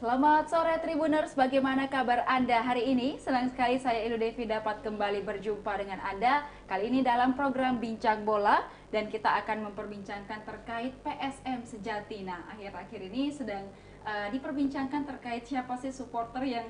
Selamat sore Tribuners, bagaimana kabar Anda hari ini? Senang sekali saya Ilu Devi dapat kembali berjumpa dengan Anda kali ini dalam program Bincang Bola, dan kita akan memperbincangkan terkait PSM Sejati. Nah, akhir-akhir ini sedang diperbincangkan terkait siapa sih supporter yang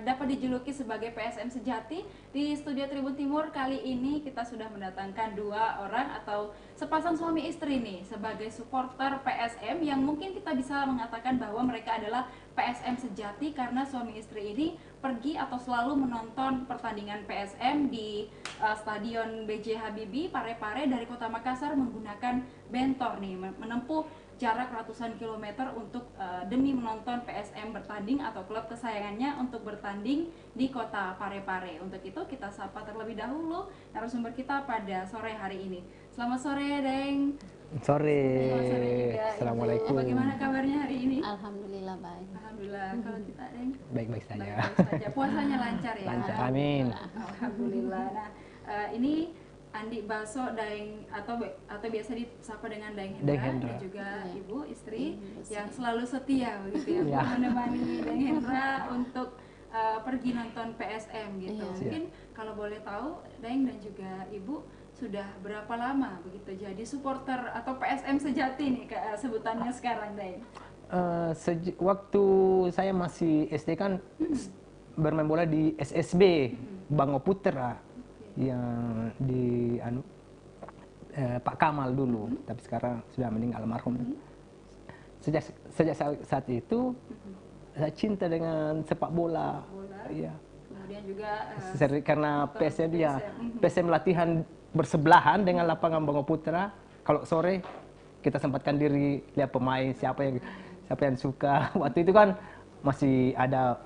dapat dijuluki sebagai PSM Sejati. Di studio Tribun Timur kali ini kita sudah mendatangkan dua orang atau sepasang suami istri nih sebagai supporter PSM yang mungkin kita bisa mengatakan bahwa mereka adalah PSM sejati karena suami istri ini pergi atau selalu menonton pertandingan PSM di Stadion B.J. Habibie Parepare dari Kota Makassar menggunakan bentor nih, menempuh jarak ratusan kilometer untuk demi menonton PSM bertanding atau klub kesayangannya untuk bertanding di Kota Parepare. Untuk itu kita sapa terlebih dahulu narasumber kita pada sore hari ini. Selamat sore, Deng. Sore. Selamat sore juga, Assalamualaikum. Bagaimana kabarnya hari ini? Alhamdulillah baik. Alhamdulillah. Kalau kita, Deng? Baik-baik saja. Baik-baik saja. Puasanya lancar ya? Lancar. Amin. Alhamdulillah. Nah, ini Andi Baso Daeng atau biasa disapa dengan Daeng Hendra, dan juga ibu istri yang selalu setia begitu ya, menemani Daeng Hendra untuk pergi nonton PSM gitu. Mungkin kalau boleh tahu Daeng dan juga ibu sudah berapa lama begitu jadi supporter atau PSM sejati nih sebutannya sekarang, Daeng? Waktu saya masih SD kan bermain bola di SSB Bango Putra yang di Pak Kamal dulu, tapi sekarang sudah meninggal almarhum. Sejak saat itu saya cinta dengan sepak bola. Iya. Kemudian juga karena PSM latihan bersebelahan dengan lapangan Bango Putra. Kalau sore kita sempatkan diri lihat pemain siapa yang suka. Waktu itu kan masih ada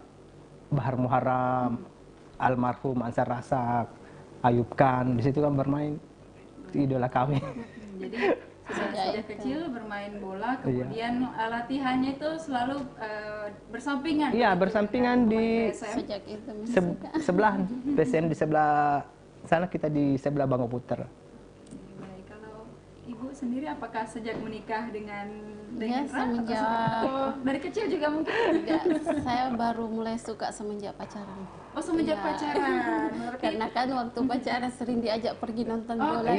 Bahar Muharram, almarhum Ansar Rasak, Ayub Khan, di situ kan bermain, idola kami. Jadi sejak kecil bermain bola, kemudian latihannya itu selalu bersampingan. Iya, bersampingan di Sejak itu sebelah PSM di sebelah sana, kita di sebelah Bango Putra. Baik, kalau ibu sendiri apakah sejak menikah dengan semenjak atau dari kecil juga mungkin? Enggak, saya baru mulai suka semenjak pacaran. Oh, semenjak pacaran. Karena kan waktu pacaran sering diajak pergi nonton bola.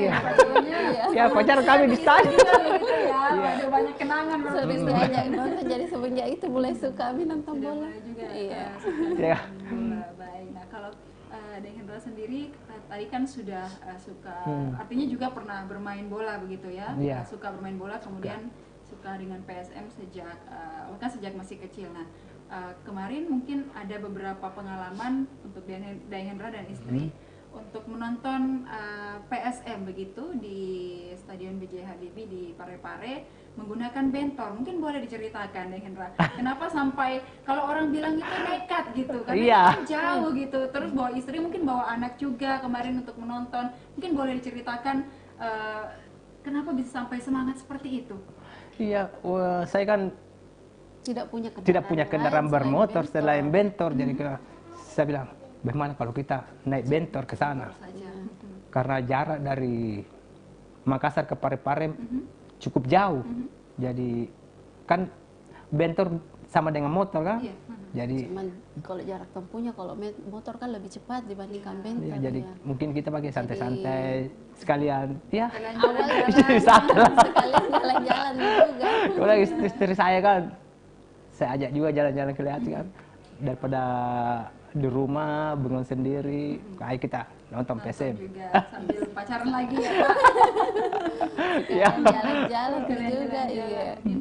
Ya, pacar kami di stadion. Gitu ya, ada banyak kenangan. Sering diajak nonton, jadi semenjak itu mulai suka kami nonton bola. Juga. Iya. Baik. Nah, kalau Daeng Hendra sendiri tadi kan sudah suka, artinya juga pernah bermain bola begitu ya? Suka bermain bola, kemudian suka dengan PSM sejak masih kecil. Nah, kemarin mungkin ada beberapa pengalaman untuk Daeng Hendra dan istri untuk menonton PSM begitu di Stadion B.J. Habibie di Parepare menggunakan bentor. Mungkin boleh diceritakan, Daeng Hendra, kenapa sampai kalau orang bilang itu nekat gitu, karena kan jauh gitu, terus bawa istri, mungkin bawa anak juga kemarin untuk menonton. Mungkin boleh diceritakan kenapa bisa sampai semangat seperti itu? Iya, saya kan tidak punya kendaraan bermotor selain bentor, jadi saya bilang, bagaimana kalau kita naik bentor ke sana? Karena jarak dari Makassar ke Parepare cukup jauh, jadi kan bentor sama dengan motor kan? Jadi cuman kalau jarak tempuhnya, kalau motor kan lebih cepat dibandingkan bentor. Jadi mungkin kita pakai santai-santai sekalian, awalnya sekalian jalan-jalan juga. Kalau istri saya kan, saya ajak juga jalan-jalan ke Lihat kan, daripada di rumah bengong sendiri, kayak kita nonton PSM juga sambil pacaran lagi ya, Pak. Jalan-jalan juga.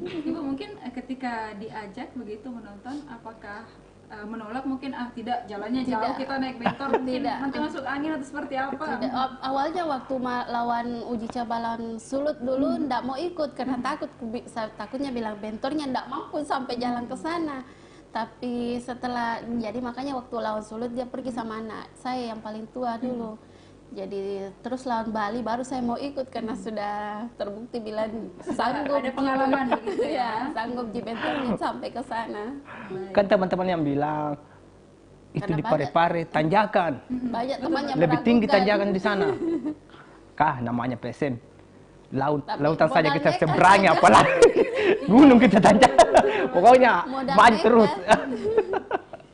Ibu mungkin ketika diajak begitu menonton, apakah menolak mungkin tidak, jalannya jauh, kita naik bentor nanti masuk angin atau seperti apa? Tidak. Awalnya waktu lawan uji coba lawan Sulut dulu ndak mau ikut karena takutnya bilang bentornya ndak mampu sampai jalan ke sana. Tapi setelah, jadi makanya waktu lawan Sulut dia pergi sama anak saya yang paling tua dulu. Jadi terus lawan Bali baru saya mau ikut karena sudah terbukti bilang sanggup. Ada pengalaman begitu ya, sanggup di bentornya sampai ke sana. Kan teman-teman yang bilang itu di Parepare tanjakan, banyak temannya lebih tinggi tanjakan di sana. Namanya PSM Tapi lautan saja modal kita nekat seberangi, saja. apalagi gunung kita tanjak. Pokoknya Modal maju nekat. terus.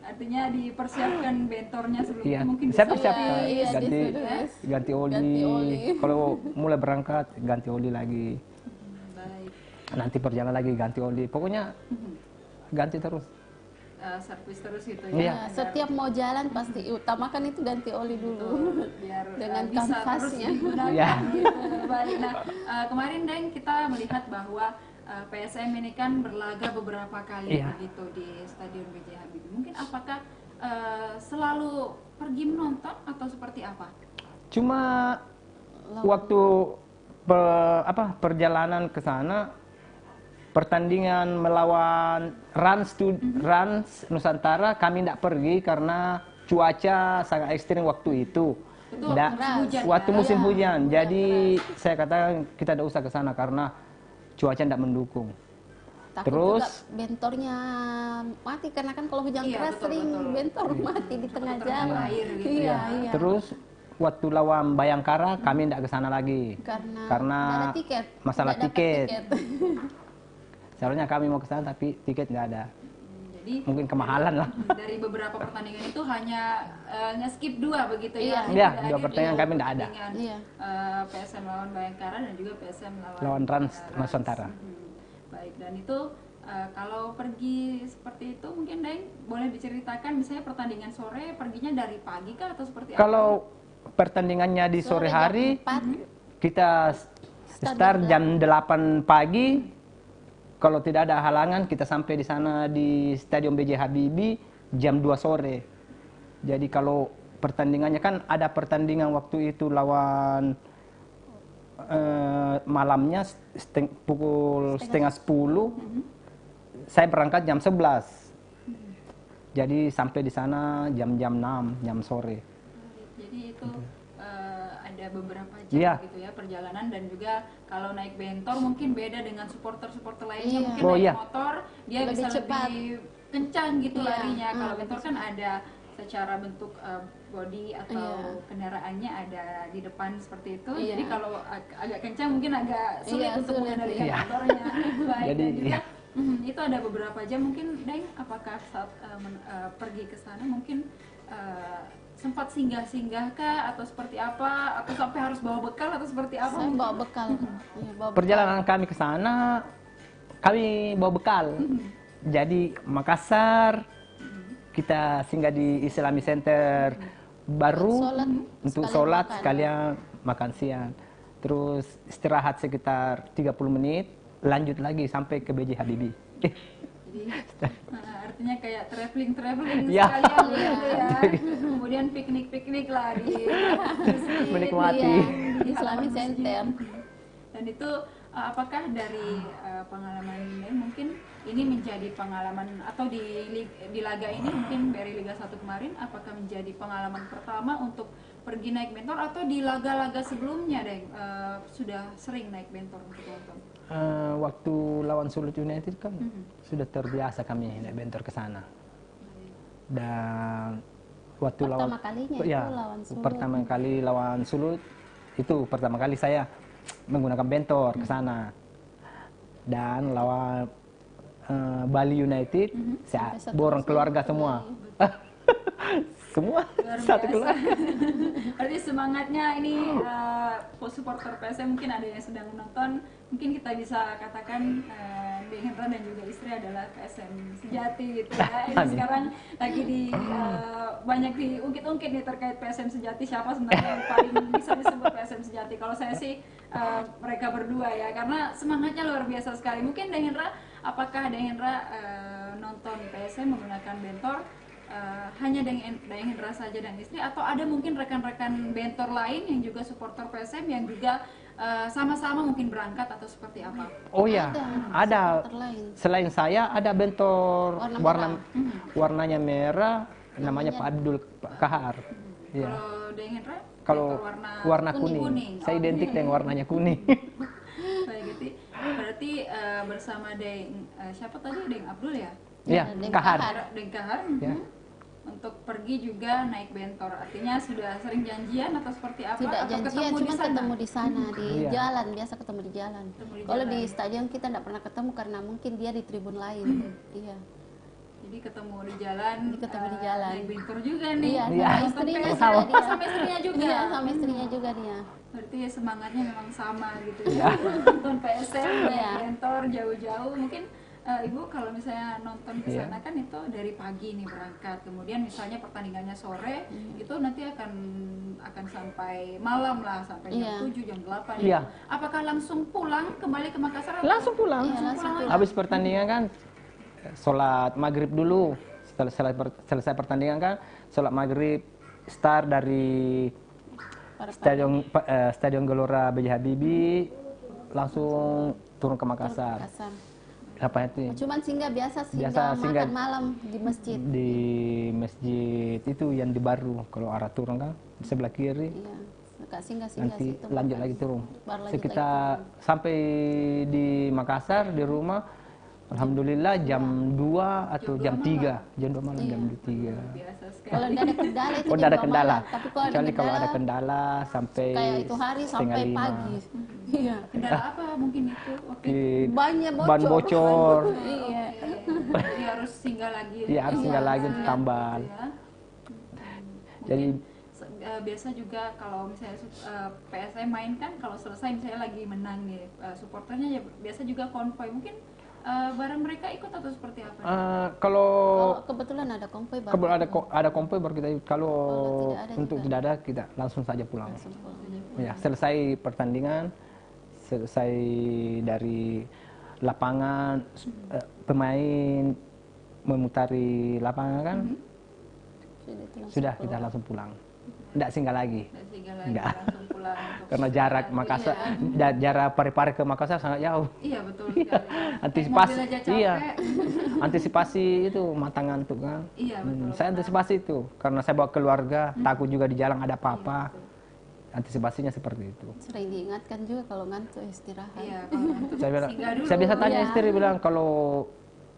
Artinya dipersiapkan bentornya sebelum Iya, itu mungkin saya bisa persiapkan Iya, ganti disuruh. ganti oli. Ganti oli. Kalau mulai berangkat ganti oli lagi. baik. Nanti perjalanan lagi ganti oli. Pokoknya ganti terus. Servis terus gitu Iya. ya. Ya, setiap mau jalan pasti utamakan itu ganti oli dulu. Biar Dengan bisa terus kanvasnya. digunakan Iya. gitu. Baik. Nah, kemarin Deng kita melihat bahwa PSM ini kan berlaga beberapa kali Iya. begitu di Stadion B.J. Habibie. Mungkin apakah selalu pergi menonton atau seperti apa? Cuma waktu perjalanan ke sana, pertandingan melawan Rans Nusantara kami tidak pergi karena cuaca sangat ekstrim waktu itu. Betul, Da- musim hujan, waktu ya? musim Iya, hujan. hujan Jadi saya katakan kita tidak usah ke sana karena cuaca tidak mendukung. Takut Terus? juga bentornya mati karena kan kalau hujan Iya, keras betul, sering betul. bentor mati di tengah Terkena jalan. air gitu Iya, ya. iya. Terus waktu lawan Bayangkara kami tidak ke sana lagi Karena nggak ada tiket. masalah Nggak dapat tiket. tiket. Seharusnya kami mau ke sana tapi tiket nggak ada. Jadi Mungkin kemahalan lah. dari beberapa pertandingan itu hanya nge-skip 2 begitu ya. Iya. Artinya Iya, tidak dua hadir pertandingan di kami tidak ada. pertandingan, Iya. PSM lawan Bayangkara dan juga PSM Lawan Rans Nusantara. Baik, dan itu kalau pergi seperti itu mungkin Deng boleh diceritakan misalnya pertandingan sore perginya dari pagi kah atau seperti apa? Kalau pertandingannya di sore jam hari 4. kita start jam 8 pagi. Kalau tidak ada halangan kita sampai di sana di Stadion B.J. Habibie jam 2 sore. Jadi kalau pertandingannya kan ada pertandingan waktu itu lawan malamnya pukul setengah 10. Saya berangkat jam 11. Jadi sampai di sana jam-jam 6, jam sore. Jadi itu ada beberapa jam Iya. gitu ya perjalanan dan juga kalau naik bentor mungkin beda dengan supporter-supporter lainnya. Iya. Mungkin Oh, naik iya. motor dia Lebih bisa cepat. lebih kencang gitu Iya. larinya. Kalau lebih bentor kan ada secara bentuk body atau Iya. kendaraannya ada di depan seperti itu. Iya. Jadi kalau agak kencang mungkin agak sulit Iya, untuk sulit, mengendalikan iya. motornya. Baik, Jadi, dan juga iya. itu ada beberapa jam mungkin Deng apakah saat pergi ke sana mungkin sempat singgah-singgah kah atau seperti apa atau sampai harus bawa bekal atau seperti apa? Saya bawa bekal. Iya, bawa bekal. Perjalanan kami ke sana kami bawa bekal. Jadi Makassar kita singgah di Islamic Center baru Sholat, untuk sekalian sholat makan. sekalian makan siang. Terus istirahat sekitar 30 menit, lanjut lagi sampai ke B.J. Habibie. Jadi artinya kayak traveling Iya. sekalian gitu ya. Kemudian piknik lah di masjid, Menikmati. iya, Di Islamic halaman masjid. Center. Dan itu apakah dari pengalaman ini mungkin ini menjadi pengalaman atau di laga ini mungkin dari Liga 1 kemarin apakah menjadi pengalaman pertama untuk pergi naik bentor atau di laga-laga sebelumnya Deng sudah sering naik bentor untuk nonton? Waktu lawan Sulut United kan sudah terbiasa kami naik bentor ke sana. Dan waktu Pertama kalinya itu lawan Sulut. pertama kali lawan Sulut itu pertama kali saya menggunakan bentor ke sana. Dan lawan Bali United saya Sampai satu borong musim keluarga ke semua. Semua Luar satu biasa. keluarga. Berarti semangatnya ini supporter PSM mungkin ada yang sedang menonton, mungkin kita bisa katakan Deng Hendra dan juga istri adalah PSM sejati gitu ya. Ini Amin. sekarang lagi banyak diungkit-ungkit nih terkait PSM sejati, siapa sebenarnya yang paling bisa disebut PSM sejati. Kalau saya sih mereka berdua ya, karena semangatnya luar biasa sekali. Mungkin Deng Hendra, apakah Deng Hendra nonton PSM menggunakan bentor hanya Deng Hendra saja dan istri atau ada mungkin rekan-rekan bentor lain yang juga supporter PSM yang juga sama-sama mungkin berangkat atau seperti apa? Oh ya, ada. supporter lain. Selain saya ada bentor Warna warnanya merah, namanya Pak Abdul Kahar. Iya. Kalau Deng Hendra Kalau bentor warna kuning, kuning. saya identik dengan warnanya kuning. Baik, berarti bersama Deng siapa tadi Deng Abdul ya? Iya, Deng Kahar. Kahar. Deng Kahar. Ya. untuk pergi juga naik bentor. Artinya sudah sering janjian atau seperti apa? Tidak Atau janjian, ketemu di cuma sana? ketemu di sana di Iya. jalan, biasa ketemu di jalan. Ketemu di Kalau jalan. di stadion kita tidak pernah ketemu karena mungkin dia di tribun lain. Iya. Jadi ketemu di jalan. Ketemu di jalan. Naik bentor juga nih. Iya, Iya. sama Nonton istrinya PSM. juga Oh, dia. sama istrinya juga. Iya, sama istrinya juga dia. Berarti ya semangatnya memang sama gitu ya. Nonton PSM, naik Iya. bentor jauh-jauh. Mungkin Ibu kalau misalnya nonton ke Iya. sana kan itu dari pagi nih berangkat. Kemudian misalnya pertandingannya sore, itu nanti akan sampai malam lah, sampai jam Iya. 7, jam 8. Iya. Apakah langsung pulang kembali ke Makassar? atau- Langsung pulang. Iya, langsung pulang. Habis pertandingan kan sholat maghrib dulu. Setelah selesai pertandingan kan sholat maghrib, start dari Stadion Gelora B.J. Habibie, langsung turun ke Makassar. Kasar. Apa itu? Cuman singgah biasa Biasa singgah. makan malam di masjid. Di masjid itu yang di Baru, kalau arah turun kan di sebelah kiri. Iya. Suka singgah Nanti situ. lanjut lagi turun. Baru lanjut Sekitar sampai di Makassar di rumah, alhamdulillah jam 2 atau jam 3, jam 2 malam, jam 3. Biasa sekali. Kalau tidak ada kendala itu Oh, jam tidak ada 2 kendala. malam. Tapi kalau Kecuali kalau ada kendala, kendala sampai kayak itu hari setengah sampai 5. pagi. Iya. Kendala apa mungkin itu? Oke. Banyak bocor. Ban bocor. Iya. Jadi harus singgah lagi. Iya, harus singgah lagi untuk tambal. Gitu ya. Jadi Biasa juga kalau misalnya PSM main kan kalau selesai misalnya lagi menang nih, supporternya ya biasa juga konvoy. Mungkin bareng mereka ikut atau seperti apa? kalau Oh, kebetulan ada konvoy baru. kalau ada kompoi baru kita ikut. Kalau Kalau tidak ada untuk juga. tidak ada kita langsung saja pulang. Langsung pulang. Ya, selesai pertandingan, selesai dari lapangan, pemain memutari lapangan kan, Sudah itu langsung sudah pulang. kita langsung pulang. Tidak singgah lagi. Dan sehingga lagi Enggak. langsung pulang untuk Karena jarak Makassar, jarak Parepare ke Makassar sangat jauh. Iya betul sekali. Antisipasi, Naik mobil aja capek. iya. Antisipasi itu mata ngantuk kan. Iya betul. Saya antisipasi itu karena saya bawa keluarga, takut juga di jalan ada apa-apa. Antisipasinya seperti itu. Sering diingatkan juga kalau ngantuk istirahat. Iya kalau ngantuk Saya bilang, singgah dulu. saya biasa tanya Iya. istri bilang kalau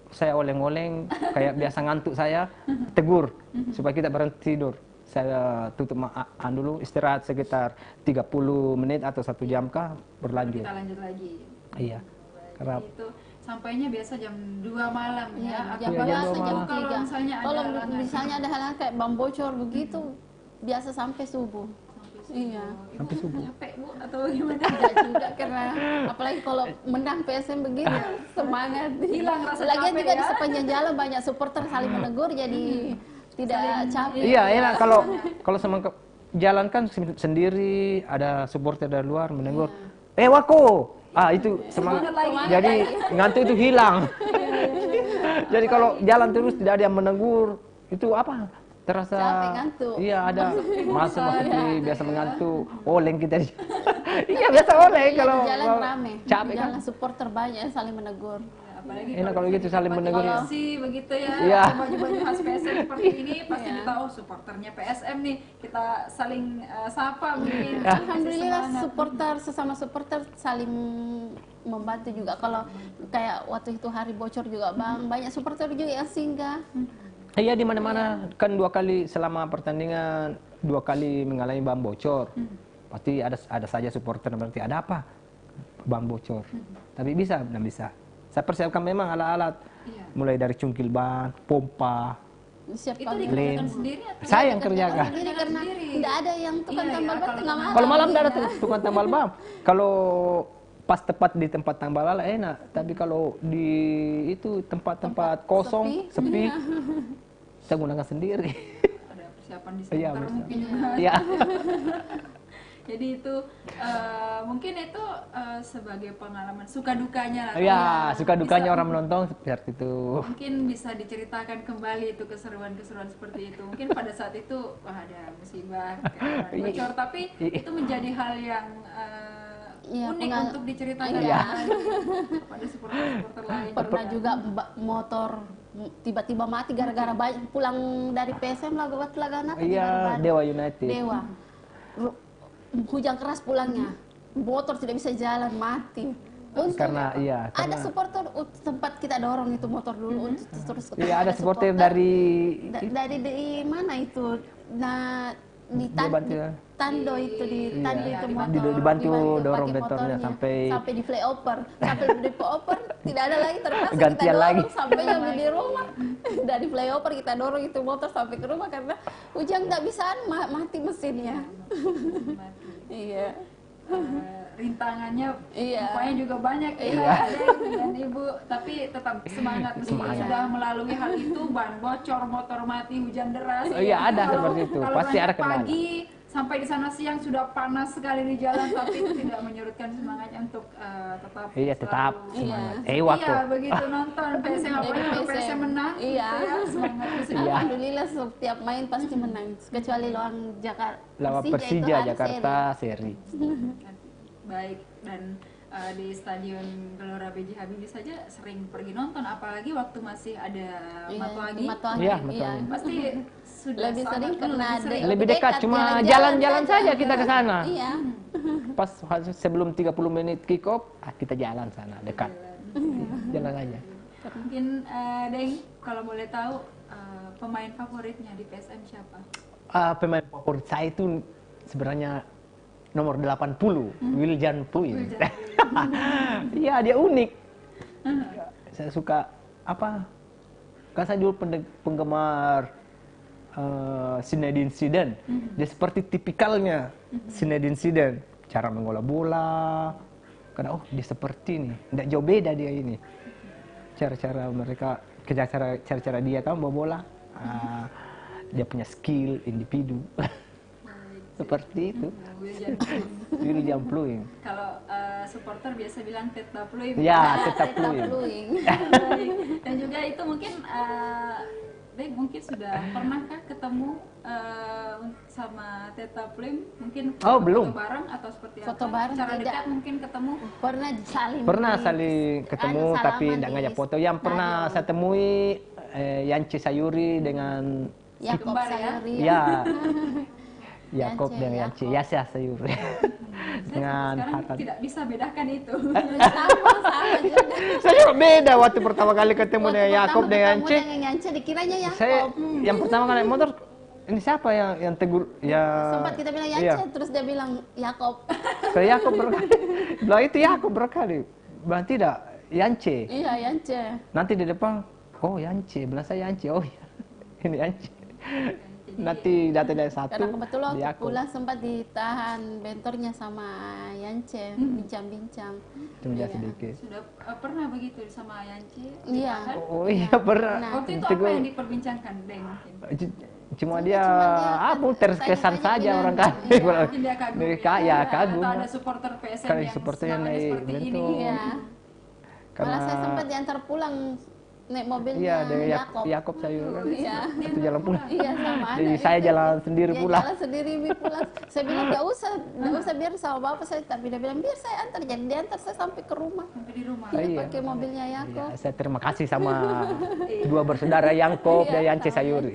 saya oleng-oleng kayak biasa ngantuk saya tegur supaya kita berhenti tidur. Saya tutup dulu istirahat sekitar 30 menit atau 1 jam kah berlanjut. Kita lanjut lagi. Iya. Karena Itu sampainya biasa jam 2 malam ya. Iya, jam Atau Iya, jam 2 2 jam malam. kalau 3. misalnya ada Kalau halangan. misalnya ada hal kayak bam bocor begitu, biasa sampai subuh. Iya. sampai subuh. Capek Bu atau gimana? Tidak juga karena apalagi kalau menang PSM begitu semangat. Hilang rasa Lagian capek juga ya. di sepanjang jalan banyak supporter saling menegur jadi tidak capek. Iya, enak kalau sama jalan kan sendiri, ada supporter dari luar menegur. Wako. Itu semangat. Semangat lagi. Jadi ngantuk itu hilang. Jadi kalau jalan terus tidak ada yang menegur, itu apa? Terasa Capek, ngantuk. Iya, ada masa seperti biasa mengantuk. Oleng kita. Iya, biasa oleng Iya, kalau di jalan rame. capek Di kan. jalan supporter banyak yang saling menegur. Apalagi Enak kalau gitu saling menegur. polisi begitu ya. Iya. Baju-baju khas PSM seperti ini pasti kita supporternya PSM nih. Kita saling sapa mungkin. Alhamdulillah Semangat. supporter sesama supporter saling membantu juga. Kalau kayak waktu itu hari bocor juga Bang, banyak supporter juga yang singgah. Iya, di mana-mana kan 2 kali selama pertandingan 2 kali mengalami ban bocor. Pasti ada saja supporter berarti ada apa? Ban bocor. Tapi bisa, dan bisa. Saya persiapkan memang alat-alat Iya. mulai dari cungkil ban, pompa. Siap Itu kami. dikerjakan sendiri atau Saya yang kerjakan. Sendiri karena tidak ada yang tukang Iya, tambal iya, ban kalau tengah malam. Kalau malam tidak ada Iya. tukang tambal ban. Kalau pas tepat di tempat tambal ala enak, tapi kalau di itu tempat-tempat kosong, sepi, saya gunakan sendiri. ada persiapan di Iya, sekitar bersama. mungkin juga. Iya. Jadi itu mungkin itu sebagai pengalaman suka dukanya lah. Iya, suka dukanya Bisa- orang menonton seperti itu. Mungkin bisa diceritakan kembali itu keseruan-keseruan seperti itu. Mungkin pada saat itu wah ada musibah kayak bocor, tapi itu menjadi hal yang Iya, unik untuk diceritakan Iya. kepada supporter-supporter lain. Pernah juga motor tiba-tiba mati gara-gara pulang dari PSM lagu laga apa? Iya, Dewa United. Dewa. Hujan keras pulangnya. Motor tidak bisa jalan, mati. karena iya ada karena supporter tempat kita dorong itu motor dulu untuk terus ketemu. iya ada supporter dari dari di mana itu, nah di Tando itu di Iya. Tando itu Dibantu- motor dibantu dorong pakai bentornya motornya. sampai di flyover tidak ada lagi terpaksa kita Gantian dorong lagi. sampai nyampe di rumah. Dari flyover kita dorong itu motor sampai ke rumah karena Ujang nggak bisa mati mesinnya. Iya. Rintangannya Iya. rupanya juga banyak ya Iya. Adek dan Ibu, tapi tetap semangat meskipun Semangat. sudah melalui hal itu, ban bocor, motor mati, hujan deras. Oh iya, ada Kalau- seperti itu. kalau Pasti ada berangkat kendala. pagi sampai di sana siang sudah panas sekali di jalan, tapi itu tidak menyurutkan semangatnya untuk tetap iya tetap selalu- semangat Iya. waktu Iya, begitu nonton PSM apalagi kalau PSM menang, Iya. gitu ya, semangat itu Iya. Alhamdulillah setiap main pasti menang kecuali lawan Jakarta. lawan itu Persija harus Jakarta seri. baik. Dan di Stadion Gelora B.J. Habibie saja sering pergi nonton, apalagi waktu masih ada Iya, Matuagi. Matuagi, Iya, iya. Matuagi. Pasti sudah Lebih sangat sering karena lebih sering. Lebih dekat, cuma jalan-jalan saja kita ke sana. Iya. Pas sebelum 30 menit kick off kita jalan sana dekat jalan aja. Mungkin Deng, kalau boleh tahu pemain favoritnya di PSM siapa? Pemain favorit saya itu sebenarnya nomor 80 Wiljan Pluim. Iya dia unik. Saya suka apa? Kan saya dulu penggemar Zinedine Zidane. Dia seperti tipikalnya Zinedine Zidane. Cara mengolah bola. Karena dia seperti ini. Tidak jauh beda dia ini. Cara-cara mereka, cara-cara dia kan bawa bola. Dia punya skill individu. Seperti itu. Wiljan Pluim. Kalau supporter biasa bilang Teta Pluim. Ya, Teta Pluim. Baik. Dan juga itu mungkin Deng mungkin sudah pernahkah ketemu sama Teta Pluim? Mungkin Oh, belum. foto bareng atau seperti apa? Foto bareng Cara tidak. dekat mungkin ketemu. Pernah Saling ketemu salaman tapi tidak di ngajak foto. Yang pernah stadion. saya temui Yance Sayuri dengan Yakob Kembar ya? Sayuri. ya Yakob Yance, dan Yance Yakob. Yasya Sayuri dengan Sekarang Haran. tidak bisa bedakan itu. Sama juga. Saya juga beda waktu pertama kali ketemu dengan Waktu Yakob pertama dan ketemu Yance. dengan Yance dikiranya Yakob. Saya yang pertama kali naik motor ini siapa yang tegur ya Sempat kita bilang Yance, iya. terus dia bilang Yakob. Saya Yakob berkali. Bilang itu Yakob berkali. Bilang tidak Yance. Iya, Yance. Nanti di depan, oh Yance, bilang saya Yance, oh iya, ini Yance. Nanti data dari satu, Karena kebetulan di waktu Yakob. pulang sempat ditahan bentornya sama Yance, bincang-bincang. Cuma Iya. sedikit. Sudah pernah begitu sama Yanci? Iya. ditahan? Oh iya pernah. Nah, Waktu itu apa Tegur. yang diperbincangkan, Deng? Mungkin? Cuma dia, Cuma dia terkesan tanya-tanya saja bilang, orang kan. iya. Mungkin dia kagum. Dari ya kagum. Atau ada supporter PSM Kan yang supporternya semangatnya naik seperti ini. bentor. Iya. Malah saya Karena sempat diantar pulang naik mobilnya iya dari Yakob. Yakob sayur kan. Iya. Itu jalan pulang. Iya sama Jadi anak saya itu. jalan sendiri Dia pulang. jalan sendiri pulang. Saya bilang nggak usah biar sama bapak saya. Tapi dia bilang biar saya antar. Jadi dia antar saya sampai ke rumah. Sampai di rumah. Dia Iya. pakai mobilnya Ya, Yakob. saya terima kasih sama dua bersaudara Yakob dan Iya, Yance sama. Sayuri.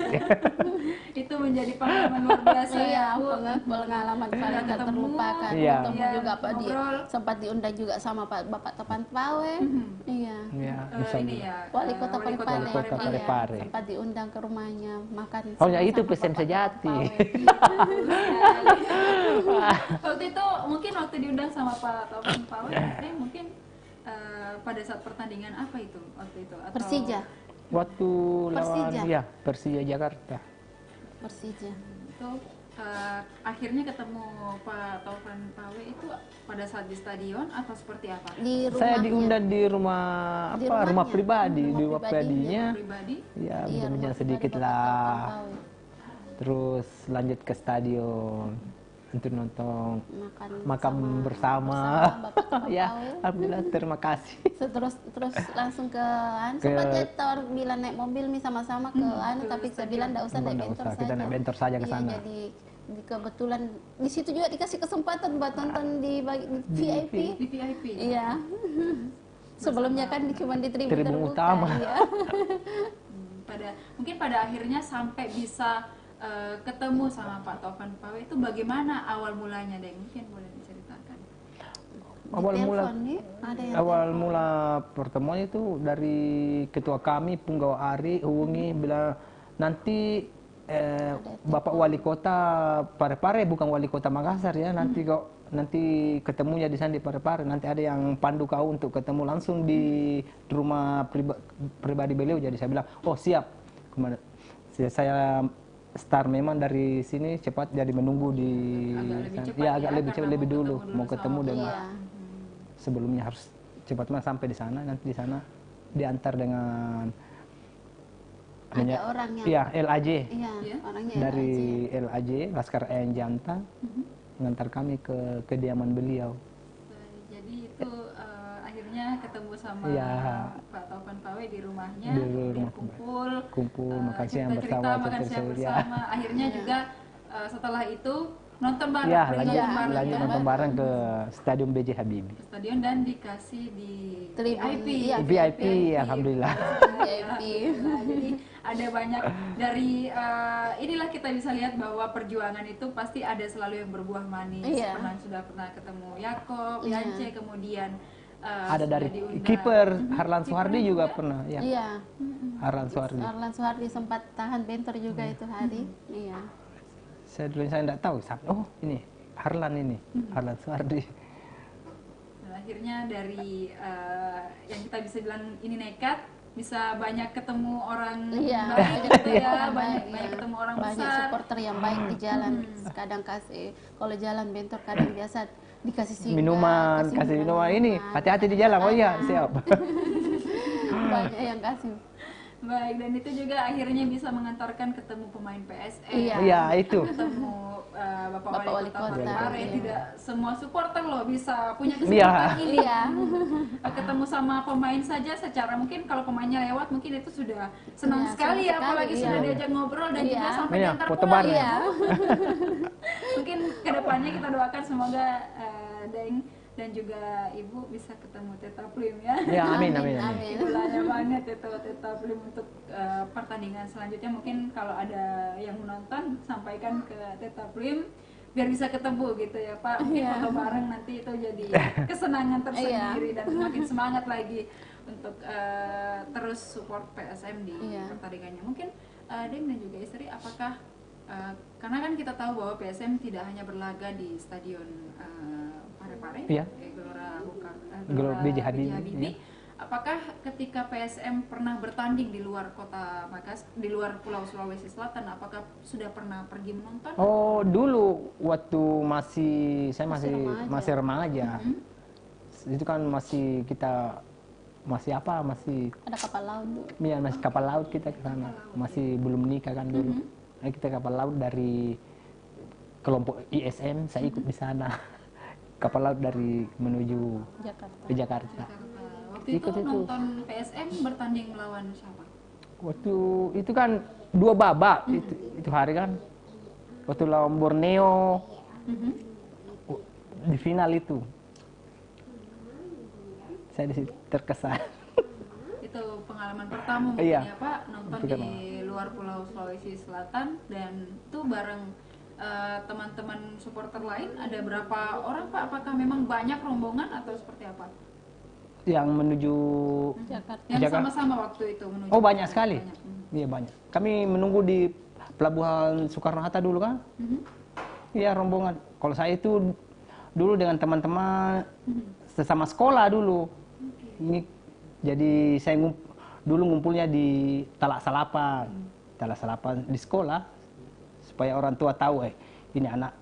Itu menjadi pengalaman luar biasa Iya, ya, Bu. pengalaman paling tak ketemu, terlupakan. Iya. Ketemu Iya, juga Pak dia ngobrol. sempat diundang juga sama Bapak Topan Pawe. Iya. Ya, bisa. Ini ya, Wali Kota Wali Kota Parepare. Kota Iya, Parepare. sempat diundang ke rumahnya makan. Oh ya itu sama PSM Bapak sejati. Pawe. Waktu itu mungkin waktu diundang sama Pak Taufan Pawe, mungkin pada saat pertandingan apa itu waktu itu? Atau Persija. Waktu lawan Persija. ya Persija Jakarta. Persija. Itu akhirnya ketemu Pak Taufan Pawe itu pada saat di stadion atau seperti apa? Di rumahnya. Saya diundang di rumah Di apa? Rumah rumahnya. pribadi, Rumah di rumah pribadinya. Pribadi? Ya, Iya, bincang rumah sedikit pribadi Bapak Topan lah. Pawe. Terus lanjut ke stadion untuk nonton makan bersama. Bapak Topan Ya, Pawe. alhamdulillah terima kasih. Terus langsung ke Ke- sempat dia tawar bilang naik mobil nih sama-sama ke tapi saya bilang enggak usah naik Nggak bentor usah, saja. kita naik bentor saja ke Iya, sana. jadi kebetulan di situ juga dikasih kesempatan buat nonton di VIP. Di VIP? Iya. Sebelumnya kan cuma di tribun Tribun terbuka. utama. Iya. Mungkin pada akhirnya sampai bisa ketemu sama Pak Taufan Pawe itu bagaimana awal mulanya, Deng? Mungkin boleh diceritakan. awal mula Telepon nih, ada yang awal mula pertemuan itu dari ketua kami Punggawa Ari hubungi bilang nanti Bapak Wali Kota Parepare bukan Wali Kota Makassar ya nanti ketemunya di sana di Parepare, nanti ada yang pandu kau untuk ketemu langsung di rumah pribadi beliau. Jadi saya bilang oh siap. Kemudian saya start memang dari sini cepat, jadi menunggu di agak lebih cepat ya agak lebih dulu mau sama ketemu dengan Iya. sebelumnya harus cepat sampai di sana, nanti di sana diantar dengan Ada orang yang iya LAJ iya, orangnya dari LAJ Laskar Ayam Jantan mengantar kami ke kediaman beliau. Jadi itu akhirnya ketemu sama Iya. Pak Taufan Pawe di rumahnya, Di kemudian rumah. kumpul, Makan siang cerita-cerita, bersama, makan siang cerita-cerita. bersama. Akhirnya juga setelah itu nonton bareng, Ya, pergi lanjut, nonton bareng lanjut ya, nonton bareng ke Stadion B.J. Habibie. ke stadion dan dikasih di Tribun, VIP. iya, VIP, alhamdulillah. VIP. Nah, jadi ada banyak dari inilah kita bisa lihat bahwa perjuangan itu pasti ada selalu yang berbuah manis. Iya. Sudah pernah ketemu Yakob, Iya. Yance, kemudian Ada sudah dari diundang. kiper Harlan Suhardi juga pernah ya. Iya. Harlan Suhardi. Arlan Suhardi sempat tahan bentor juga itu hari. Iya. Saya tidak tahu siapa. Oh, ini Harlan ini. Harlan Suhardi. Dan akhirnya dari yang kita bisa bilang ini nekat, bisa banyak ketemu orang Iya, baik banyak gitu ya, orang banyak baik, iya. ketemu orang Banyak besar. supporter yang baik di jalan. Kadang kasih kalau jalan bentor kadang biasa dikasih singgah, Minuman, kasih minuman ini. Hati-hati di jalan. Oh iya, siap. Banyak yang kasih. Baik, dan itu juga akhirnya bisa mengantarkan ketemu pemain PSM. Iya. Iya, itu. Ketemu Bapak Wali Kota Parepare. iya. Tidak semua supporter loh bisa punya Iya. kesempatan ini. Iya. Ketemu sama pemain saja secara mungkin kalau pemainnya lewat mungkin itu sudah senang Iya, sekali ya, senang apalagi sekali, sudah iya. diajak ngobrol dan Iya. juga sampai Iya, diantar foto pulang. bareng. Iya. Mungkin kedepannya kita doakan semoga Deng dan juga Ibu bisa ketemu Teta Plim ya. Ya, amin, amin, amin. Amin. Idolanya banget itu Teta Plim untuk pertandingan selanjutnya. Mungkin kalau ada yang menonton sampaikan ke Teta Plim biar bisa ketemu gitu ya Pak. Mungkin Iya. foto bareng nanti itu jadi kesenangan tersendiri dan semakin semangat lagi untuk terus support PSM di Iya. pertandingannya. Mungkin Deng dan juga istri apakah karena kan kita tahu bahwa PSM tidak hanya berlaga di stadion Parepare, Iya. Gelora B.J. B.J. Habibie, Habibie. Apakah ketika PSM pernah bertanding di luar kota Makassar, di luar Pulau Sulawesi Selatan, apakah sudah pernah pergi menonton? Oh, dulu waktu saya Masih remaja. masih remaja. Itu kan masih Ada kapal laut dulu. ya masih kapal laut kita ke sana. Masih belum nikah kan dulu. Nah, kita kapal laut dari kelompok ISM, saya ikut di sana. Kapal laut dari menuju Jakarta. ke Jakarta. Jakarta. Waktu Ikut itu itu. nonton PSM bertanding melawan siapa? Waktu itu kan 2 babak itu hari kan. Waktu lawan Borneo di final itu. Saya di situ terkesan. Itu pengalaman pertama mungkin Iya. ya Pak, nonton Itu kan. di luar Pulau Sulawesi Selatan dan itu bareng teman-teman supporter lain. Ada berapa orang Pak? Apakah memang banyak rombongan atau seperti apa? Yang menuju Jakarta. Yang Jakarta. sama-sama waktu itu menuju. Oh, banyak sekali. Banyak. Iya, banyak. Kami menunggu di Pelabuhan Soekarno-Hatta dulu kan. Iya, rombongan. Kalau saya itu dulu dengan teman-teman sesama sekolah dulu. Ini jadi saya dulu ngumpulnya di Talak Salapan. Talak Salapan di sekolah supaya orang tua tahu ini anak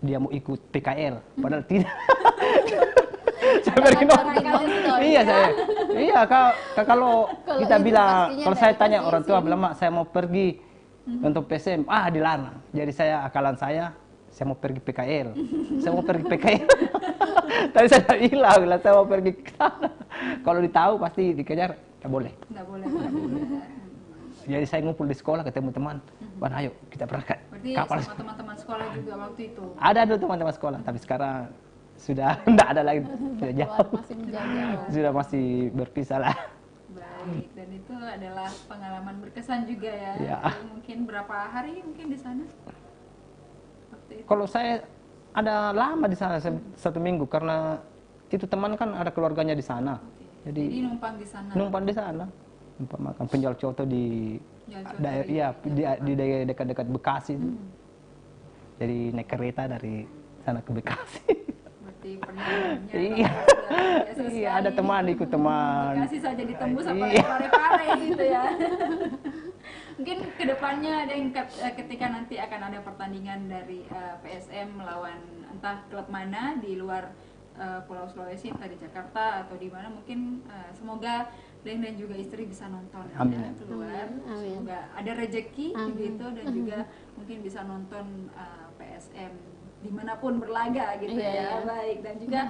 dia mau ikut PKL padahal tidak. Saya pergi nonton. Iya saya. Iya kalau Kalau kita itu bilang pastinya kalau saya dari tanya kecil orang tua sih. bilang Mak saya mau pergi untuk PSM dilarang. Jadi saya akalan saya mau pergi PKL. Saya mau pergi PKL. Tapi saya tak bilang saya mau pergi ke sana. Kalau ditahu pasti dikejar, nggak boleh. Nggak boleh. Jadi saya ngumpul di sekolah ketemu teman. Wan, ayo kita berangkat. Berarti Kapal. sama teman-teman sekolah juga waktu itu. Ada dulu teman-teman sekolah, tapi sekarang sudah tidak ada lagi. Sudah Keluar jauh. masih menjauh. Sudah masih berpisah lah. Baik, dan itu adalah pengalaman berkesan juga ya. Ya. Jadi mungkin berapa hari mungkin di sana? Waktu itu. Kalau saya ada lama di sana 1 minggu karena itu teman kan ada keluarganya di sana. Jadi Jadi numpang di sana. numpang di sana. Numpang makan penjual coto di Jual coto daerah, di- iya, di daerah dekat-dekat Bekasi itu. Jadi naik kereta dari sana ke Bekasi. Berarti perjalanannya Iya. luar biasa Iya, ada sekali. teman, ikut teman. Bekasi saja ditembus apa Iya. pare-pare gitu ya. Mungkin kedepannya ada yang ketika nanti akan ada pertandingan dari PSM melawan entah klub mana di luar Pulau Sulawesi, entah di Jakarta atau di mana, mungkin semoga Deng dan juga istri bisa nonton Amin. ya keluar. Amin. Semoga ada rezeki Amin. gitu dan juga mungkin bisa nonton PSM dimanapun berlaga gitu Iya, ya. iya. Baik, dan juga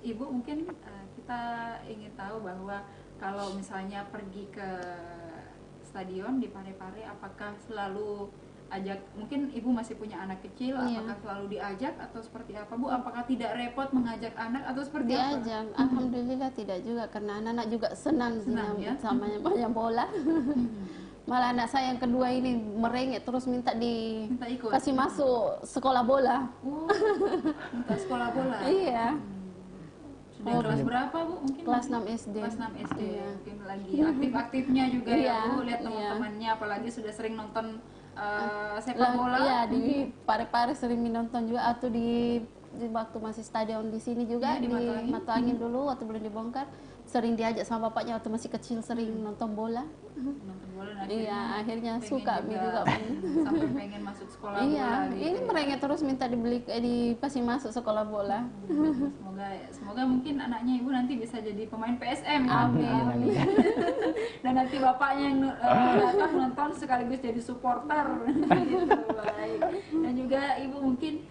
Ibu mungkin kita ingin tahu bahwa kalau misalnya pergi ke stadion di Parepare, apakah selalu ajak, mungkin Ibu masih punya anak kecil, Iya. apakah selalu diajak atau seperti apa Bu? Apakah tidak repot mengajak anak atau seperti apa? Diajak, alhamdulillah tidak juga karena anak-anak juga senang Senang, ya? sama banyak bola. Malah anak saya yang kedua ini merengek terus minta Minta ikut? kasih masuk sekolah bola. Oh, minta sekolah bola. Iya, Sudah kelas berapa Bu? Mungkin kelas 6 SD. Kelas 6 SD. Iya. Mungkin lagi aktif-aktifnya juga ya Iya, Bu, lihat iya. teman-temannya apalagi sudah sering nonton sepak Lah, bola. iya di Parepare sering nonton juga atau di waktu masih stadion di sini juga Iya, di di Matuangin. Matuangin dulu waktu belum dibongkar sering diajak sama bapaknya waktu masih kecil sering nonton bola. Nonton bola dan Iya, akhirnya pengen suka Mi juga. sampai pengen masuk sekolah Iya, bola gitu. ini merengek terus minta dikasih masuk sekolah bola. Semoga mungkin anaknya Ibu nanti bisa jadi pemain PSM ya. Amin. Dan nanti bapaknya yang datang nonton sekaligus jadi supporter gitu. Baik. Dan juga Ibu mungkin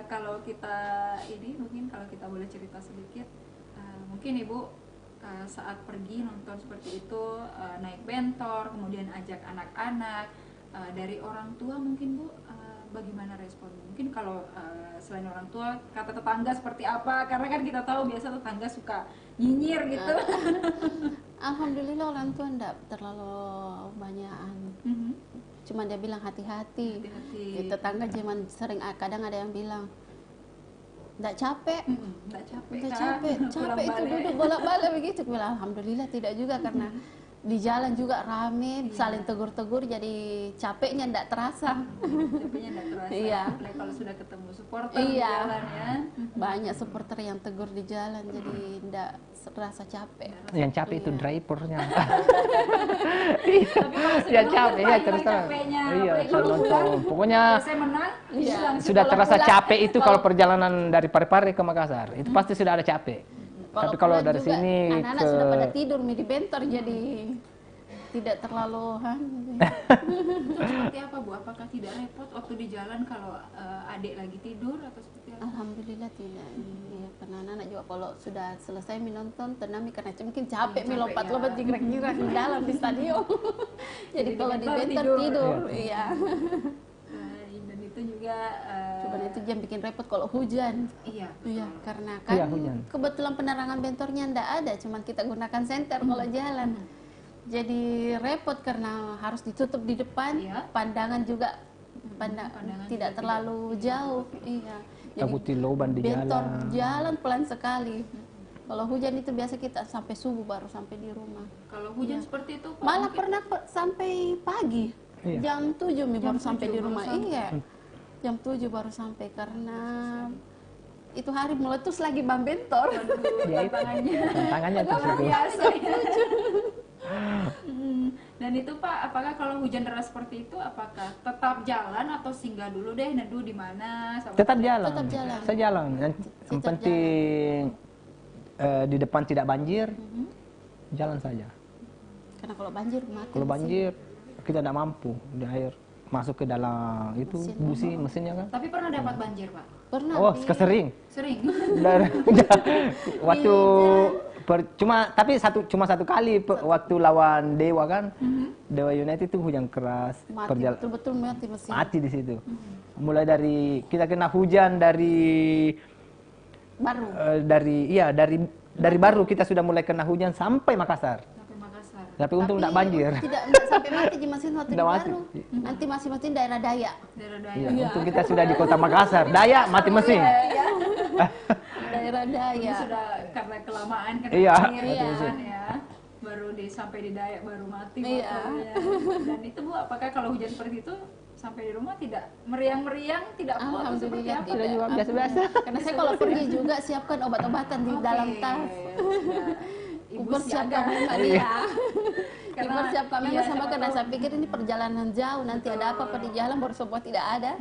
kalau kita boleh cerita sedikit, mungkin Ibu saat pergi nonton seperti itu, naik bentor, kemudian ajak anak-anak, dari orang tua mungkin Bu, bagaimana respon? Mungkin kalau selain orang tua, kata tetangga seperti apa? Karena kan kita tahu biasa tetangga suka nyinyir gitu. Alhamdulillah orang tua enggak terlalu banyakan. Mhm. Cuma dia bilang hati-hati. Hati-hati. Tetangga zaman sering kadang ada yang bilang enggak capek. Nggak capek Udah kan? capek Pulang itu balik. duduk bolak-balik begitu. Aku bilang alhamdulillah tidak juga karena di jalan juga rame, saling tegur-tegur jadi capeknya enggak terasa. Capeknya nggak terasa. Iya. Apalagi kalau sudah ketemu supporter di Iya. jalan ya. Banyak supporter yang tegur di jalan jadi enggak terasa capek. Yang capek itu drivernya. Tapi kalau sudah Ya nonton, capek Pak, ya hilang terus terang. capeknya. Iya, Apalagi saya kalau nonton. pulang, Pokoknya saya menang, Iya. langsung sudah kalau terasa pulang- capek itu kalau perjalanan dari Parepare ke Makassar. Itu pasti sudah ada capek. Tapi kalau pulang dari juga, sini anak-anak ke sudah pada tidur di bentor jadi tidak terlalu Seperti apa Bu? Apakah tidak repot waktu di jalan kalau adik lagi tidur atau seperti apa? Alhamdulillah tidak. Iya, karena anak-anak juga kalau sudah selesai menonton tenami karena mungkin capek Capek, lompat-lompat ya. jingkrak-jingkrak di dalam di stadion. Jadi kalau di bentor tidur, iya. Dan itu juga Coba itu yang bikin repot kalau hujan. iya. Iya, betul. karena kan Iya, hujan. kebetulan penerangan bentornya ndak ada, cuman kita gunakan senter kalau jalan. Jadi repot karena harus ditutup di depan, Iya. pandangan juga Pandangan tidak juga terlalu jauh. Iya. takuti loban di bentor jalan. jalan pelan sekali. Kalau hujan itu biasa kita sampai subuh baru sampai di rumah. Kalau hujan seperti itu Pak, Malah mungkin- pernah sampai pagi. Iya. Jam 7 Mi Jam baru sampai 7 di baru rumah. sampai. Iya. Jam 7 baru sampai karena itu hari meletus lagi ban bentor. Ya itu tantangannya tuh luar situ. biasa ya. Dan itu Pak, apakah kalau hujan deras seperti itu, apakah tetap jalan atau singgah dulu deh, neduh di mana? sama- Tetap jalan. Tetap jalan. Saya jalan. Yang Tetap penting di depan tidak banjir. Jalan saja. Karena kalau banjir mati. Kalau mesin. banjir kita tidak mampu di air masuk ke dalam itu mesinnya kan. Tapi pernah dapat banjir Pak? Pernah Oh, di- kesering. Sering. Dan waktu tapi cuma satu kali waktu lawan Dewa kan. Dewa United itu hujan keras. mati betul-betul mati mesin. Mati di situ. Mulai dari kita kena hujan dari Baru. dari baru kita sudah mulai kena hujan sampai Makassar. Sampai Makassar. Tapi untung tidak banjir. Tidak sampai mati di mesin waktu di Nggak mati. baru. Nanti masih mati daerah Dayak. Daerah Iya, Dayak. untung kita sudah di kota Makassar. Daya mati mesin. Iya. daerah Ini Dayak. sudah karena kelamaan kena Iya, air betul. ya. Baru sampai di Dayak baru mati Iya. motornya. Dan itu Bu, apakah kalau hujan seperti itu sampai di rumah tidak meriang-meriang, tidak kuat atau seperti Alhamdulillah apa? Sudah tidak. juga biasa-biasa. Karena saya kalau pergi juga siapkan obat-obatan di Oke, dalam tas. sudah. Ibu Kupersiapkan siaga. memang ya. Karena- Dipersiapkan memang iya, sama siapa karena tahu. saya pikir ini perjalanan jauh, nanti ada apa-apa di jalan baru semua tidak ada.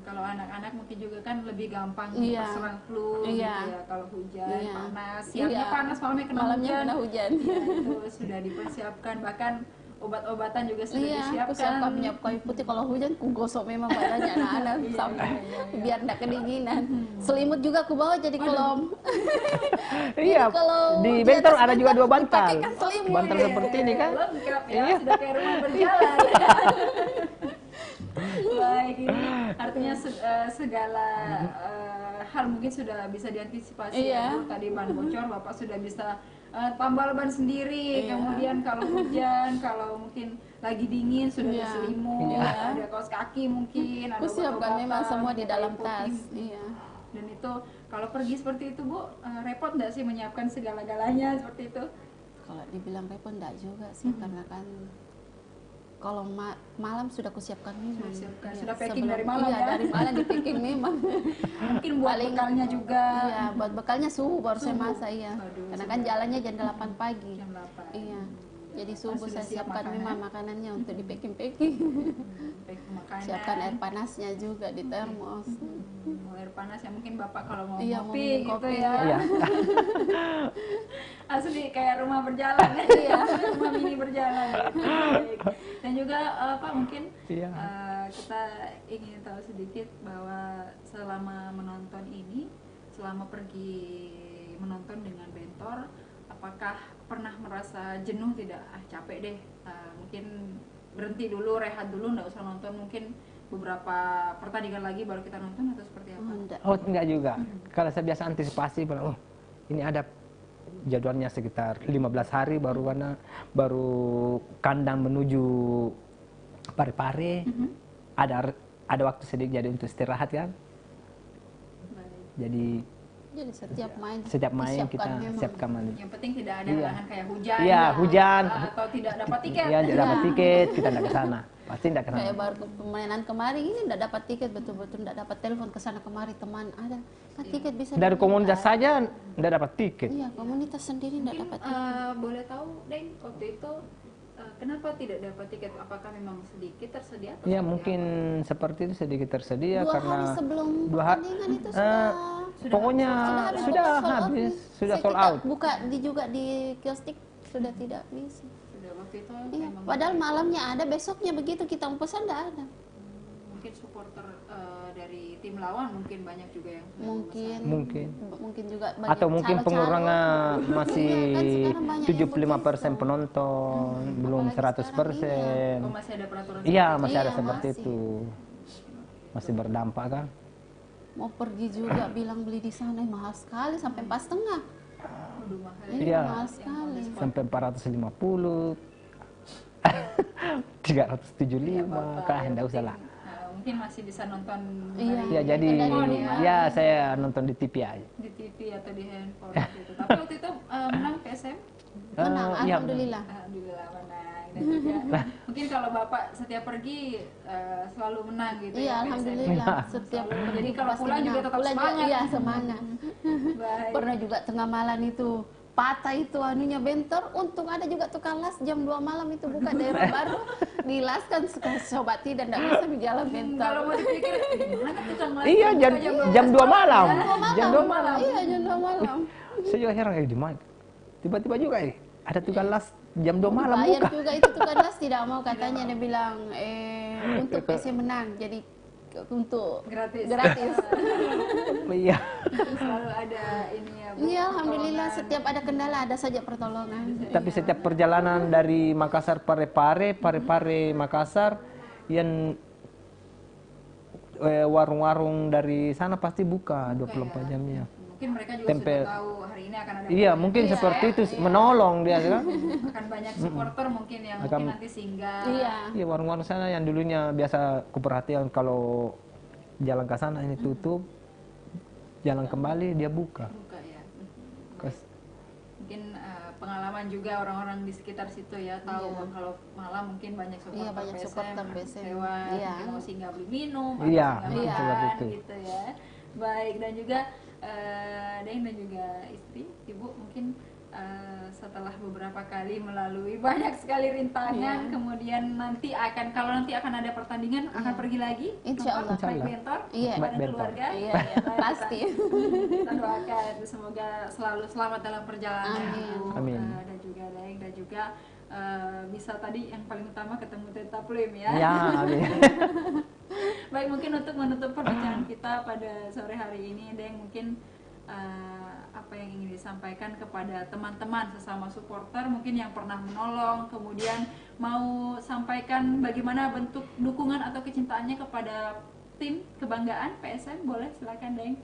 Kalau anak-anak mungkin juga kan lebih gampang Iya. terserang flu Iya. gitu ya. Kalau hujan, Iya. panas, siangnya Iya. panas, malamnya kena Malamnya hujan. kena hujan. Ya, itu sudah dipersiapkan, bahkan obat-obatan juga sudah Iya, aku disiapkan. siapkan minyak kayu putih. Kalau hujan, ku gosok memang badannya anak-anak Iya, sampai iya. biar tidak kedinginan. Selimut juga aku bawa jadi kolom. Iya, kalau di di Bentor atas ada juga bentor 2 bantal. dipakaikan selimut. Bantal Iya, seperti ini kan. lengkap ya, Iya. sudah kayak rumah berjalan. Baik, ini artinya segala hal mungkin sudah bisa diantisipasi Iya. ya Bu. Tadi ban bocor Bapak sudah bisa tambal ban sendiri. Iya. Kemudian kalau hujan, kalau mungkin lagi dingin sudah ada Iya. selimut, Iya. ada kaos kaki mungkin, ada Aku siapkan obat-obatan, memang semua di kayu dalam putih. tas. Iya. Dan itu kalau pergi seperti itu Bu, repot nggak sih menyiapkan segala-galanya seperti itu? Kalau dibilang repot enggak juga sih karena kan kalau malam sudah kusiapkan memang. Sudah siapkan, Iya, sudah packing dari malam iya, ya? dari malam di packing memang. Mungkin buat Paling- bekalnya juga. Iya, buat bekalnya subuh baru saya Subuh. masak iya. Waduh, Karena subuh. kan jalannya jam 8 pagi. Jam 8. Iya. Jadi subuh sudah saya siap siapkan makanan? memang makanannya untuk di packing-packing. Baik makanan. Siapkan air panasnya juga di termos. Mau air panas ya mungkin Bapak kalau mau Iya, mau ngopi minum gitu kopi. ya. Iya. Asli kayak rumah berjalan ya. Iya. Rumah mini berjalan. Gitu. Baik. Dan juga Pak mungkin Iya. kita ingin tahu sedikit bahwa selama menonton ini, selama pergi menonton dengan Bentor, apakah pernah merasa jenuh tidak? Capek deh, mungkin berhenti dulu, rehat dulu, nggak usah nonton, mungkin beberapa pertandingan lagi baru kita nonton atau seperti apa? Enggak. Oh, enggak juga. Kalau saya biasa antisipasi, bilang, oh ini ada jadwalnya sekitar 15 hari baru kandang menuju Parepare. Ada waktu sedikit jadi untuk istirahat kan. Baik. Jadi Jadi setiap main kita disiapkan memang. siapkan mandi. Yang penting tidak ada Iya. halangan kayak hujan, Iya, hujan. atau tidak dapat tiket. Iya, tidak dapat tiket, kita tidak ke sana. Pasti tidak ke sana. Kayak baru permainan kemarin ini enggak dapat tiket, betul-betul enggak dapat telepon ke sana kemari teman ada. Kan tiket bisa Dari dibeli, komunitas Pak. saja tidak dapat tiket. Iya, komunitas sendiri enggak Mungkin dapat tiket. boleh tahu, Deng, waktu itu kenapa tidak dapat tiket? Apakah memang sedikit tersedia? atau Ya seperti mungkin apa? seperti itu sedikit tersedia 2 karena hari sebelum dua ha- pertandingan itu eh, pokoknya sudah habis, sudah Saya sold kita out. buka juga di kiostik sudah tidak bisa. Sudah waktu itu Iya, memang padahal malamnya ada, besoknya begitu kita mau pesan enggak ada. mungkin supporter dari tim lawan mungkin banyak juga yang sudah Mungkin Mungkin. juga banyak Atau mungkin calo-calo. pengurangan masih Iya, kan sekarang banyak yang 75% begitu. penonton, belum Apalagi 100%. Oh, masih ada peraturan Iya, seperti masih ada Iya, seperti masih. itu. Masih berdampak kan? Mau pergi juga bilang beli di sana mahal sekali sampai 4,5. itu. Waduh, mahal. Iya. Mahal sekali. Sampai 450. 375, kah enggak usah lah. Mungkin masih bisa nonton Iya. dari Ya jadi handphone ya saya nonton di TV aja. di TV atau di handphone gitu. Tapi waktu itu menang PSM. Menang, Iya, alhamdulillah. Alhamdulillah menang. Dan juga, mungkin kalau Bapak setiap pergi selalu menang gitu Iya, ya. PSM. alhamdulillah. Setiap Jadi kalau pasti pulang juga menang. tetap Pulang juga, semangat. Iya, semangat. Baik. Pernah juga tengah malam itu patah itu anunya Bentor, untung ada juga tukang las jam 2 malam itu buka daerah baru dilaskan sobat tidak bisa di jalan Bentor. Kalau mau dipikir gimana kan tukang las Iya, buka jam 2 malam. Jam 2 malam. Iya, jam 2 malam. Saya juga heran di mana. Tiba-tiba juga ada tukang las jam 2 malam Bayar buka. juga itu tukang las tidak mau katanya dia bilang untuk PC menang jadi untuk Gratis. gratis. Iya. Selalu ada ini ya. Bu, Iya, alhamdulillah pertolongan. setiap ada kendala ada saja pertolongan. Tapi setiap perjalanan dari Makassar Parepare Makassar yang warung-warung dari sana pasti buka 24 jamnya. Mungkin mereka juga Tempel. sudah tahu hari ini akan ada Iya, mungkin seperti itu menolong dia kan. akan banyak supporter mungkin yang Akan- mungkin nanti singgah. Iya. Iya, warung-warung sana yang dulunya biasa kuperhatian kalau jalan ke sana ini tutup. jalan kembali dia buka. Buka ya. Kes- Mungkin pengalaman juga orang-orang di sekitar situ ya, tahu Iya. kalau malam mungkin banyak supporter Iya, banyak supporter PSM. lewat, Iya. mungkin mau singgah beli minum, Iya, atau singgah seperti makan itu. gitu ya. Baik, dan juga Deng dan juga istri, ibu mungkin setelah beberapa kali melalui banyak sekali rintangan, Iya. kemudian kalau nanti akan ada pertandingan akan pergi lagi Insya nonton Allah. Insya naik Allah. bentor Iya. kepada Naik bentor. keluarga. Iya, Ya, pasti. kita doakan semoga selalu selamat dalam perjalanan. Amin. Ibu. Amin. Dan juga Daeng dan juga bisa tadi yang paling utama ketemu Teta Plim ya. Ya, amin. Baik, mungkin untuk menutup perbincangan kita pada sore hari ini, Daeng, mungkin apa yang ingin disampaikan kepada teman-teman sesama supporter mungkin yang pernah menolong, kemudian mau sampaikan bagaimana bentuk dukungan atau kecintaannya kepada tim kebanggaan PSM, boleh silakan Daeng.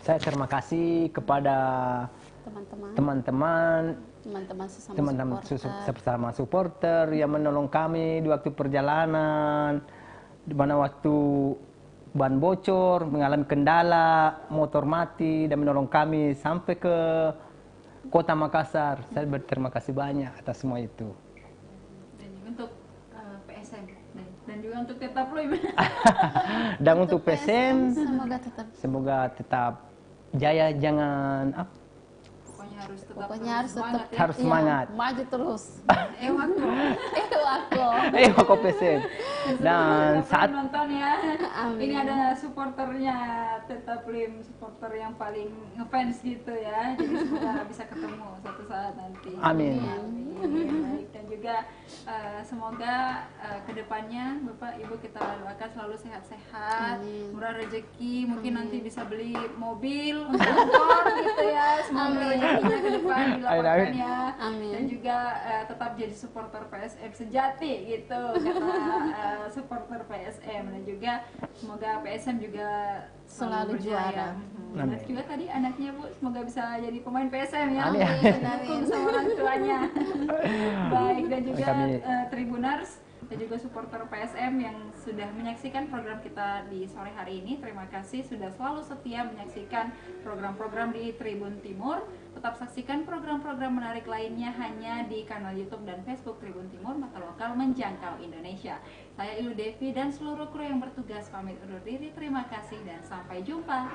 Saya terima kasih kepada teman-teman sesama supporter yang menolong kami di waktu perjalanan, di mana waktu ban bocor, mengalami kendala, motor mati, dan menolong kami sampai ke kota Makassar. Saya berterima kasih banyak atas semua itu. Dan juga untuk PSM dan juga untuk Teta Plim. Dan untuk PSM, semoga tetap semoga tetap jaya, jangan Pokoknya harus tetap pokoknya harus semangat tetap ya. harus semangat. maju terus. Ewako. Aku Kok PSM. Dan saat nonton ya. Amin. Ini ada supporternya Teta Plim, supporter yang paling ngefans gitu ya. Jadi semoga bisa ketemu suatu saat nanti. Amin. Amin. Baik, dan juga semoga kedepannya Bapak Ibu kita doakan selalu sehat-sehat, Amin. murah rezeki, mungkin nanti bisa beli mobil untuk motor gitu ya. Semoga rezekinya ke depan dilapangkan ya. Amin. Dan juga tetap jadi supporter PSM sejati gitu kata supporter PSM, dan juga semoga PSM juga Selalu berjaya. juara. Dan juga tadi anaknya Bu semoga bisa jadi pemain PSM ya. Amin. Didukung sama orang tuanya. Baik, dan juga Kami- Tribuners dan juga supporter PSM yang sudah menyaksikan program kita di sore hari ini. Terima kasih sudah selalu setia menyaksikan program-program di Tribun Timur. Tetap saksikan program-program menarik lainnya hanya di kanal YouTube dan Facebook Tribun Timur, mata lokal menjangkau Indonesia. Saya Ilu Devi dan seluruh kru yang bertugas pamit undur diri. Terima kasih dan sampai jumpa.